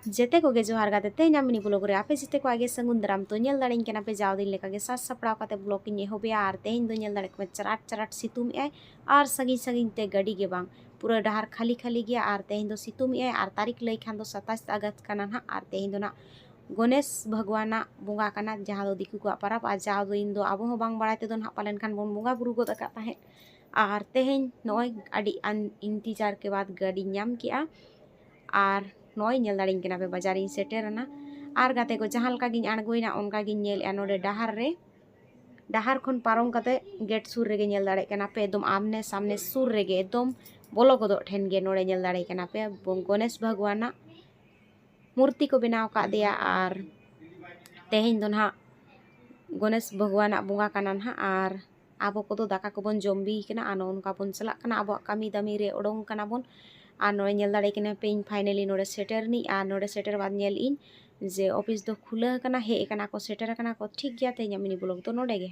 जेते को गे जोहार गाते तेना मिनी ब्लॉग रे आपे जेते को आगे संगुन दाराम तो नेल दाड़ेन केना पे जाव दिन लेका गे सास सपड़ाव काते ब्लॉग इन एहोबेया आर तेहेन दो नेल दाड़े को चराट चराट सितुम ए आर सगिन सगिन ते गाड़ी गे बांग पूरा डहार खाली खाली गया आर तेहेन दो सितुम ए आर तारीख लई खान दो 27 अगस्त काना ना आर तेहेन दो ना गणेश भगवाना बोंगा काना जहाँ दो दिकु को पाराब आ जाव दो इन दो आबो हो बांग बाड़ाय ते दो ना पालन खान बोन बोंगा बुरु गोद अका ताहें आर तेहेन नोय आडी इंतजार के बाद गाड़ी नाम किया आर नोय नेल दाड़ेन केना पे बाजार इन सेटेरना आर गाते को जहाँ लका गिन आणगोइना ओनका गिन नेल ए नोडे डहार खन पारम काते गेट सुर रेगे नेल दाड़े केना पे एकदम आमने सामने सुर रेगे एकदम बोलो गोदो ठेन गे नोडे नेल दाड़े केना पे गणेश भगवाना मूर्ति को बनाव का दिया आर तेहेन दो ना गणेश भगवाना बोंगा काना ना आर आबो को दाका को बन जम्बी केना आनो उनका बन चला कना आबो कामी दामी रे ओडोंग काना बन आ नोडे नेल दाड़े केना पे फाइनली नोडे सेटर नी आ नोडे सेटर बाद नेल इन जे ऑफिस दो खुला कना हे कना को सेटर कना को ठीक गया ते मिनी ब्लॉग तो नोडे गे।